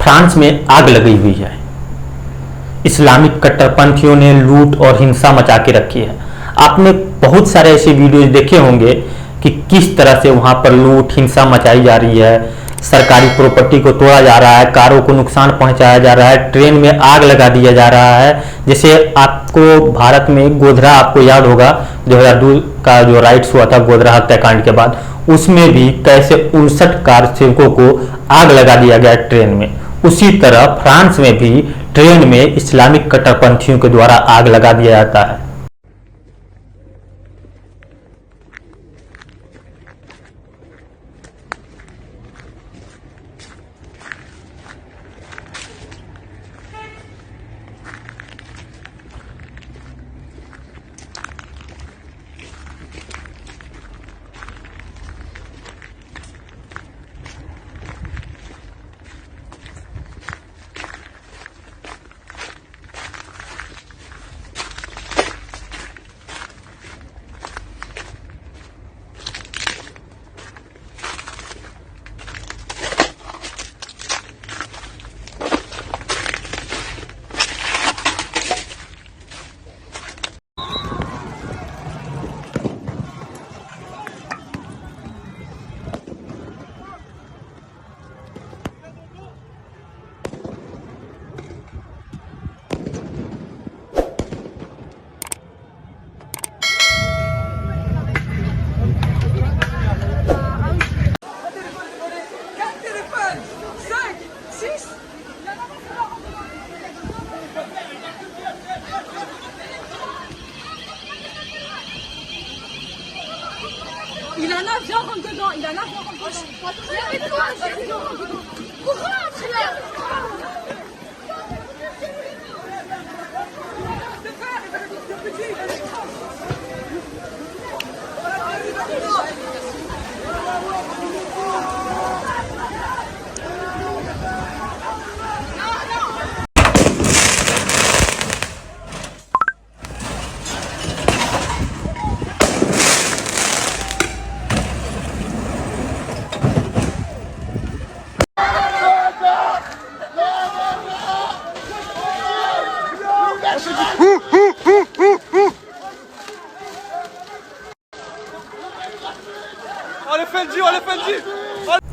France में आग लगी हुई है। इस्लामिक कट्टरपंथियों ने लूट और हिंसा मचा के रखी है। आपने बहुत सारे ऐसे वीडियोज देखे होंगे कि किस तरह से वहां पर लूट हिंसा मचाई जा रही है, सरकारी प्रॉपर्टी को तोड़ा जा रहा है, कारों को नुकसान पहुंचाया जा रहा है, ट्रेन में आग लगा दिया जा रहा है। जैसे आपको भारत में गोधरा, आपको याद होगा 2002 का जो राइट्स हुआ था गोधरा हत्याकांड के बाद, उसमें भी कैसे 59 कार सेवकों को आग लगा दिया गया ट्रेन में। उसी तरह फ्रांस में भी ट्रेन में इस्लामिक कट्टरपंथियों के द्वारा आग लगा दिया जाता है। Il a un avion rentre dedans, il a un avion rentre dedans. Mais toi, rentre là.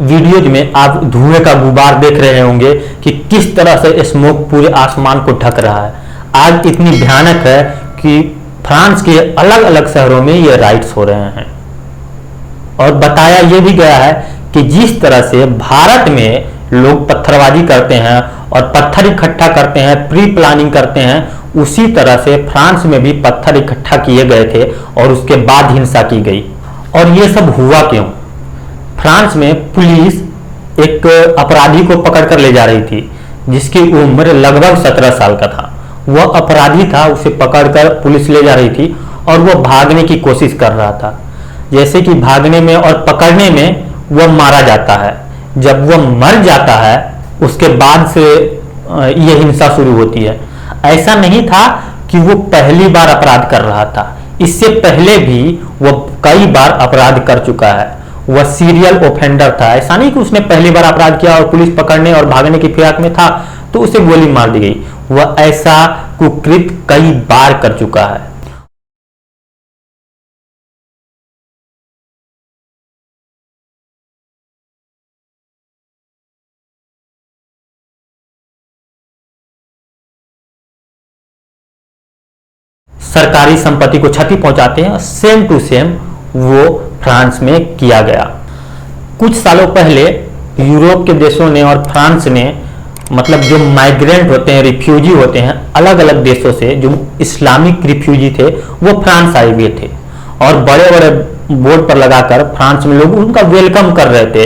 Videos में आप धुएं का गुबार देख रहे होंगे कि किस तरह से स्मोक पूरे आसमान को ढक रहा है। आग इतनी भयानक है कि फ्रांस के अलग अलग शहरों में ये राइट्स हो रहे हैं। और बताया यह भी गया है कि जिस तरह से भारत में लोग पत्थरबाजी करते हैं और पत्थर इकट्ठा करते हैं, प्री प्लानिंग करते हैं, उसी तरह से फ्रांस में भी पत्थर इकट्ठा किए गए थे और उसके बाद हिंसा की गई। और ये सब हुआ क्यों? फ्रांस में पुलिस एक अपराधी को पकड़कर ले जा रही थी जिसकी उम्र लगभग 17 साल का था। वह अपराधी था, उसे पकड़कर पुलिस ले जा रही थी और वह भागने की कोशिश कर रहा था। जैसे कि भागने में और पकड़ने में वह मारा जाता है। जब वह मर जाता है उसके बाद से यह हिंसा शुरू होती है। ऐसा नहीं था कि वो पहली बार अपराध कर रहा था, इससे पहले भी वह कई बार अपराध कर चुका है। वह सीरियल ऑफेंडर था। ऐसा नहीं कि उसने पहली बार अपराध किया और पुलिस पकड़ने और भागने की फिराक में था तो उसे गोली मार दी गई। वह ऐसा कुकृत्य कई बार कर चुका है। सरकारी संपत्ति को क्षति पहुंचाते हैं, सेम टू सेम वो फ्रांस में किया गया। कुछ सालों पहले यूरोप के देशों ने और फ्रांस ने, मतलब जो माइग्रेंट होते हैं, रिफ्यूजी होते हैं अलग अलग देशों से, जो इस्लामिक रिफ्यूजी थे वो फ्रांस आए हुए थे और बड़े बड़े बोर्ड पर लगाकर फ्रांस में लोग उनका वेलकम कर रहे थे।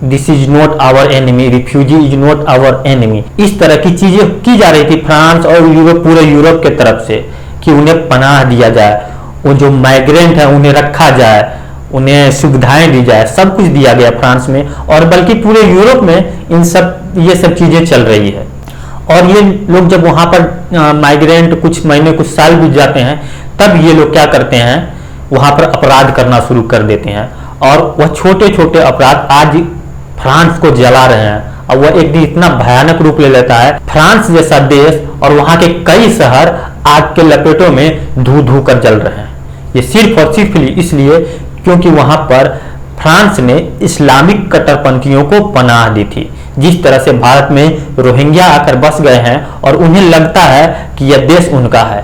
This is not our enemy, refugee is not our enemy. इस तरह की चीजें की जा रही थी फ्रांस और पूरे यूरोप के तरफ से कि उन्हें पनाह दिया जाए, वो जो माइग्रेंट है उन्हें रखा जाए, उन्हें सुविधाएं दी जाए। सब कुछ दिया गया फ्रांस में और बल्कि पूरे यूरोप में ये सब चीजें चल रही है। और ये लोग जब वहां पर माइग्रेंट कुछ महीने कुछ साल बीत जाते हैं तब ये लोग क्या करते हैं, वहां पर अपराध करना शुरू कर देते हैं। और वह छोटे छोटे अपराध आज फ्रांस को जला रहे हैं। और वह एक दिन इतना भयानक रूप ले लेता है, फ्रांस जैसा देश और वहां के कई शहर आग के लपेटों में धू धू कर जल रहे हैं। ये सिर्फ और सिर्फ इसलिए क्योंकि वहां पर फ्रांस ने इस्लामिक कट्टरपंथियों को पनाह दी थी। जिस तरह से भारत में रोहिंग्या आकर बस गए हैं और उन्हें लगता है कि यह देश उनका है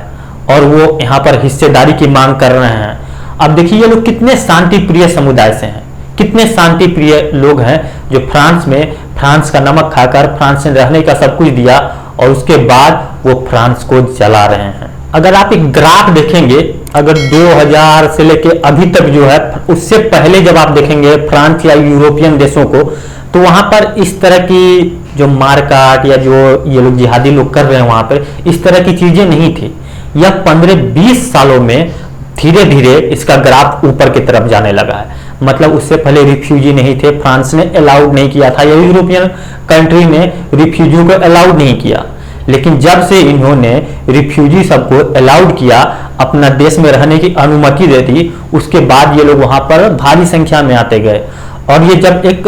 और वो यहाँ पर हिस्सेदारी की मांग कर रहे हैं। अब देखिए ये लोग कितने शांति प्रिय समुदाय से हैं, कितने शांति प्रिय लोग हैं जो फ्रांस में फ्रांस का नमक खाकर फ्रांस में रहने का सब कुछ दिया और उसके बाद वो फ्रांस को जला रहे हैं। अगर आप एक ग्राफ देखेंगे, अगर 2000 से लेके अभी तक जो है, उससे पहले जब आप देखेंगे फ्रांस या यूरोपियन देशों को, तो वहां पर इस तरह की जो मारकाट या जो ये लोग जिहादी लोग कर रहे हैं वहां पर इस तरह की चीजें नहीं थी। यह 15-20 सालों में धीरे धीरे इसका ग्राफ ऊपर की तरफ जाने लगा है। मतलब उससे पहले रिफ्यूजी नहीं थे, फ्रांस ने अलाउड नहीं किया था या यूरोपियन कंट्री ने रिफ्यूजी को अलाउड नहीं किया। लेकिन जब से इन्होंने रिफ्यूजी सबको अलाउड किया, अपना देश में रहने की अनुमति दे दी, उसके बाद ये लोग वहां पर भारी संख्या में आते गए। और ये जब एक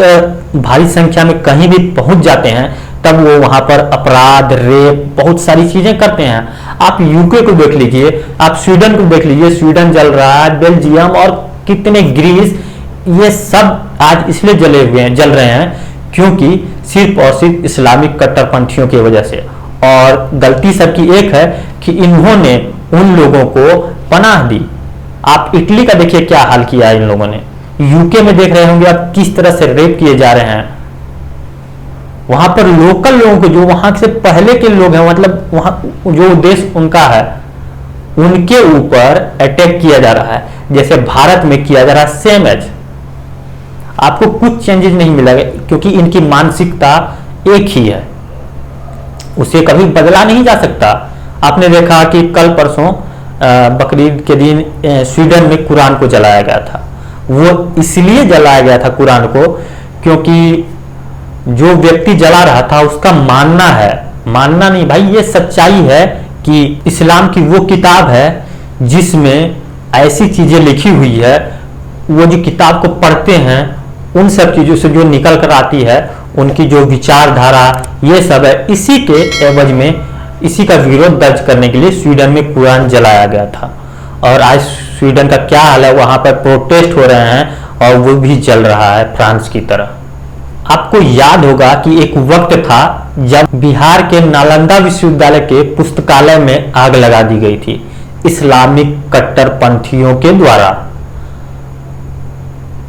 भारी संख्या में कहीं भी पहुंच जाते हैं तब वो वहां पर अपराध, रेप, बहुत सारी चीजें करते हैं। आप यूके को देख लीजिए, आप स्वीडन को देख लीजिए, स्वीडन जल रहा है, बेल्जियम और कितने ग्रीस, ये सब आज इसलिए जल रहे हैं क्योंकि सिर्फ और सिर्फ इस्लामिक कट्टरपंथियों की वजह से। और गलती सबकी एक है कि इन्होंने उन लोगों को पनाह दी। आप इटली का देखिए क्या हाल किया है इन लोगों ने। यूके में देख रहे होंगे आप किस तरह से रेप किए जा रहे हैं। वहां पर लोकल लोगों को, जो वहां से पहले के लोग हैं, मतलब वहां जो देश उनका है, उनके ऊपर अटैक किया जा रहा है जैसे भारत में किया जा रहा है, सेम एज। आपको कुछ चेंजेस नहीं मिलेगा क्योंकि इनकी मानसिकता एक ही है, उसे कभी बदला नहीं जा सकता। आपने देखा कि कल परसों बकरीद के दिन स्वीडन में कुरान को जलाया गया था। वो इसलिए जलाया गया था कुरान को क्योंकि जो व्यक्ति जला रहा था उसका मानना है, मानना नहीं भाई, ये सच्चाई है कि इस्लाम की वो किताब है जिसमें ऐसी चीजें लिखी हुई है, वो जो किताब को पढ़ते हैं उन सब चीजों से जो निकल कर आती है, उनकी जो विचारधारा, ये सब है। इसी के एवज में इसी का विरोध दर्ज करने के लिए स्वीडन में कुरान जलाया गया था। और आज स्वीडन का क्या हाल है, वहां पर प्रोटेस्ट हो रहे हैं और वो भी जल रहा है फ्रांस की तरह। आपको याद होगा कि एक वक्त था जब बिहार के नालंदा विश्वविद्यालय के पुस्तकालय में आग लगा दी गई थी इस्लामिक कट्टरपंथियों के द्वारा।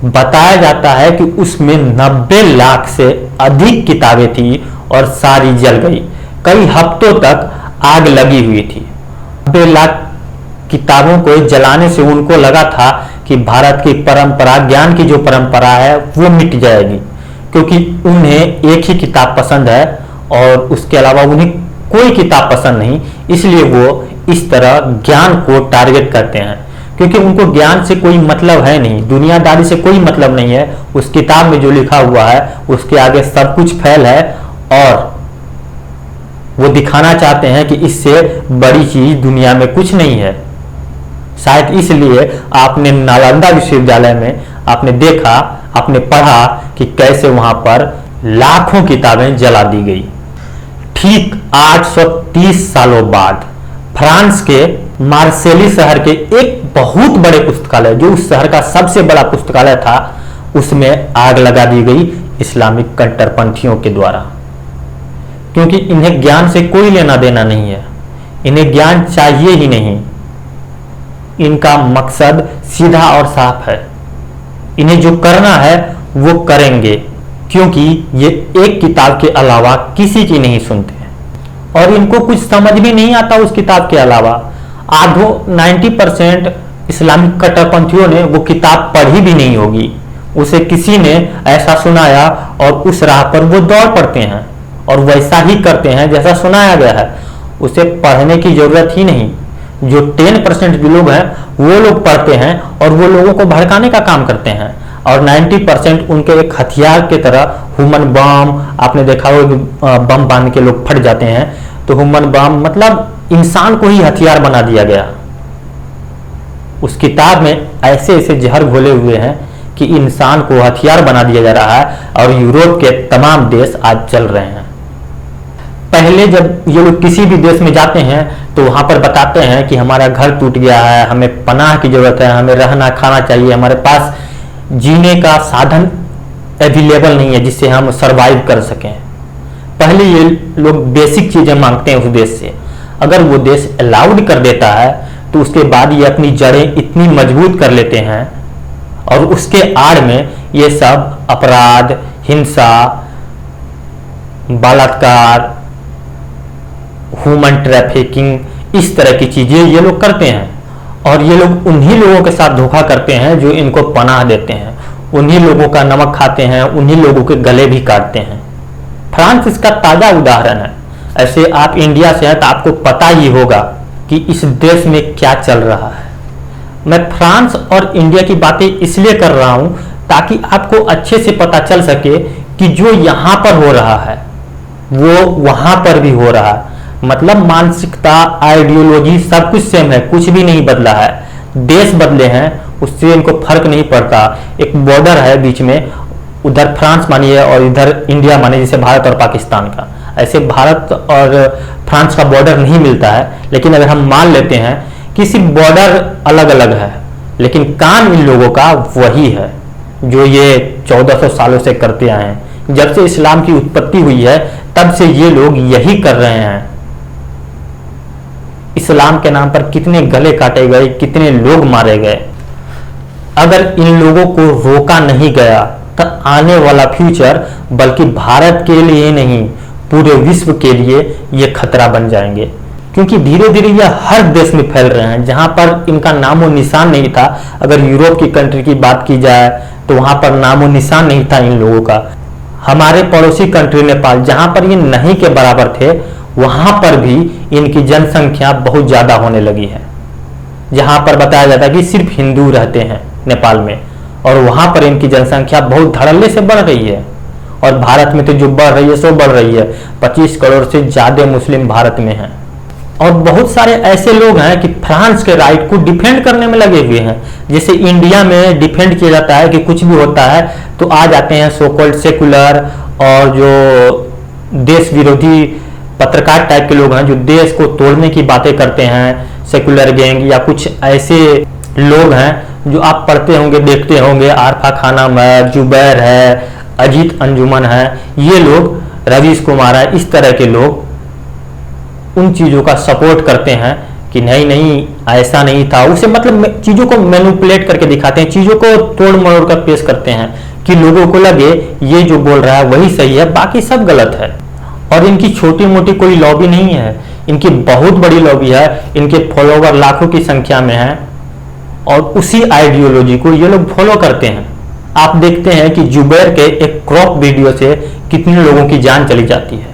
बताया जाता है कि उसमें 90 लाख से अधिक किताबें थी और सारी जल गई। कई हफ्तों तक आग लगी हुई थी। 90 लाख किताबों को जलाने से उनको लगा था कि भारत की परंपरा, ज्ञान की जो परंपरा है वो मिट जाएगी, क्योंकि उन्हें एक ही किताब पसंद है और उसके अलावा उन्हें कोई किताब पसंद नहीं। इसलिए वो इस तरह ज्ञान को टारगेट करते हैं, क्योंकि उनको ज्ञान से कोई मतलब है नहीं, दुनियादारी से कोई मतलब नहीं है। उस किताब में जो लिखा हुआ है उसके आगे सब कुछ फैल है और वो दिखाना चाहते हैं कि इससे बड़ी चीज दुनिया में कुछ नहीं है। शायद इसलिए आपने नालंदा विश्वविद्यालय में आपने देखा, आपने पढ़ा कि कैसे वहां पर लाखों किताबें जला दी गई। ठीक 830 सालों बाद फ्रांस के मार्सेली शहर के एक बहुत बड़े पुस्तकालय, जो उस शहर का सबसे बड़ा पुस्तकालय था, उसमें आग लगा दी गई इस्लामिक कट्टरपंथियों के द्वारा। क्योंकि इन्हें ज्ञान से कोई लेना देना नहीं है, इन्हें ज्ञान चाहिए ही नहीं। इनका मकसद सीधा और साफ है, इन्हें जो करना है वो करेंगे, क्योंकि ये एक किताब के अलावा किसी की नहीं सुनते और इनको कुछ समझ भी नहीं आता उस किताब के अलावा। 90% इस्लामिक कट्टरपंथियों ने वो किताब पढ़ी भी नहीं होगी, उसे किसी ने ऐसा सुनाया और उस राह पर वो दौड़ पड़ते हैं और वैसा ही करते हैं जैसा सुनाया गया है। उसे पढ़ने की जरूरत ही नहीं। जो 10% जो लोग हैं वो लोग पढ़ते हैं और वो लोगों को भड़काने का काम करते हैं, और 90% उनके एक हथियार की तरह ह्यूमन बम, आपने देखा हो बम बांध के लोग फट जाते हैं, तो ह्यूमन बम मतलब इंसान को ही हथियार बना दिया गया। उस किताब में ऐसे ऐसे जहर घोले हुए हैं कि इंसान को हथियार बना दिया जा रहा है और यूरोप के तमाम देश आज चल रहे हैं। पहले जब ये लोग किसी भी देश में जाते हैं तो वहां पर बताते हैं कि हमारा घर टूट गया है, हमें पनाह की जरूरत है, हमें रहना खाना चाहिए, हमारे पास जीने का साधन अवेलेबल नहीं है जिससे हम सरवाइव कर सकें। पहले ये लोग बेसिक चीजें मांगते हैं उस देश से। अगर वो देश अलाउड कर देता है तो उसके बाद ये अपनी जड़ें इतनी मजबूत कर लेते हैं और उसके आड़ में ये सब अपराध, हिंसा, बलात्कार, ह्यूमन ट्रैफिकिंग, इस तरह की चीजें ये लोग करते हैं। और ये लोग उन्हीं लोगों के साथ धोखा करते हैं जो इनको पनाह देते हैं, उन्हीं लोगों का नमक खाते हैं, उन्हीं लोगों के गले भी काटते हैं। फ्रांस इसका ताजा उदाहरण है। ऐसे आप इंडिया से हैं तो आपको पता ही होगा कि इस देश में क्या चल रहा है। मैं फ्रांस और इंडिया की बातें इसलिए कर रहा हूं ताकि आपको अच्छे से पता चल सके कि जो यहां पर हो रहा है वो वहां पर भी हो रहा है। मतलब मानसिकता, आइडियोलॉजी सब कुछ सेम है, कुछ भी नहीं बदला है। देश बदले हैं उससे इनको फर्क नहीं पड़ता। एक बॉर्डर है बीच में, उधर फ्रांस मानिए और इधर इंडिया मानिए, जैसे भारत और पाकिस्तान का। ऐसे भारत और फ्रांस का बॉर्डर नहीं मिलता है, लेकिन अगर हम मान लेते हैं कि सिर्फ बॉर्डर अलग अलग है लेकिन काम इन लोगों का वही है जो ये 1400 सालों से करते आए हैं। जब से इस्लाम की उत्पत्ति हुई है तब से ये लोग यही कर रहे हैं। इस्लाम के नाम पर कितने गले काटे गए, कितने लोग मारे गए। अगर इन लोगों को रोका नहीं गया तो आने वाला फ्यूचर बल्कि भारत के लिए ही नहीं पूरे विश्व के लिए ये खतरा बन जाएंगे, क्योंकि धीरे धीरे यह हर देश में फैल रहे हैं जहां पर इनका नामो निशान नहीं था। अगर यूरोप की कंट्री की बात की जाए तो वहां पर नामो निशान नहीं था इन लोगों का। हमारे पड़ोसी कंट्री नेपाल, जहां पर ये नहीं के बराबर थे, वहां पर भी इनकी जनसंख्या बहुत ज्यादा होने लगी है। जहां पर बताया जाता है कि सिर्फ हिंदू रहते हैं नेपाल में, और वहां पर इनकी जनसंख्या बहुत धड़ल्ले से बढ़ रही है। और भारत में तो जो बढ़ रही है सो बढ़ रही है, 25 करोड़ से ज्यादा मुस्लिम भारत में हैं। और बहुत सारे ऐसे लोग हैं कि फ्रांस के राइट को डिफेंड करने में लगे हुए हैं। जैसे इंडिया में डिफेंड किया जाता है कि कुछ भी होता है तो आ जाते हैं सो कॉल्ड सेकुलर और जो देश विरोधी पत्रकार टाइप के लोग हैं जो देश को तोड़ने की बातें करते हैं, सेकुलर गैंग या कुछ ऐसे लोग हैं जो आप पढ़ते होंगे, देखते होंगे, आरफा खानम है, जुबैर है, अजीत अंजुमन है, ये लोग, रवीश कुमार है, इस तरह के लोग उन चीज़ों का सपोर्ट करते हैं कि नहीं नहीं ऐसा नहीं था। उसे मतलब चीज़ों को मैनिपुलेट करके दिखाते हैं, चीज़ों को तोड़ मरोड़ कर पेश करते हैं कि लोगों को लगे ये जो बोल रहा है वही सही है, बाकी सब गलत है। और इनकी छोटी मोटी कोई लॉबी नहीं है, इनकी बहुत बड़ी लॉबी है। इनके फॉलोवर लाखों की संख्या में है और उसी आइडियोलॉजी को ये लोग फॉलो करते हैं। आप देखते हैं कि जुबैर के एक क्रॉप वीडियो से कितने लोगों की जान चली जाती है।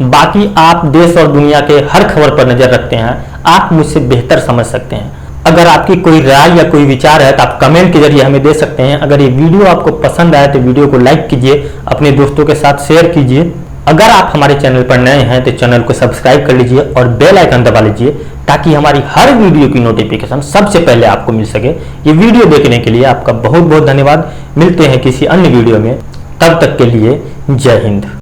बाकी आप देश और दुनिया के हर खबर पर नजर रखते हैं, आप मुझसे बेहतर समझ सकते हैं। अगर आपकी कोई राय या कोई विचार है तो आप कमेंट के जरिए हमें दे सकते हैं। अगर ये वीडियो आपको पसंद आए तो वीडियो को लाइक कीजिए, अपने दोस्तों के साथ शेयर कीजिए। अगर आप हमारे चैनल पर नए हैं तो चैनल को सब्सक्राइब कर लीजिए और बेल आइकन दबा लीजिए ताकि हमारी हर वीडियो की नोटिफिकेशन सबसे पहले आपको मिल सके। ये वीडियो देखने के लिए आपका बहुत बहुत धन्यवाद। मिलते हैं किसी अन्य वीडियो में, तब तक के लिए जय हिंद।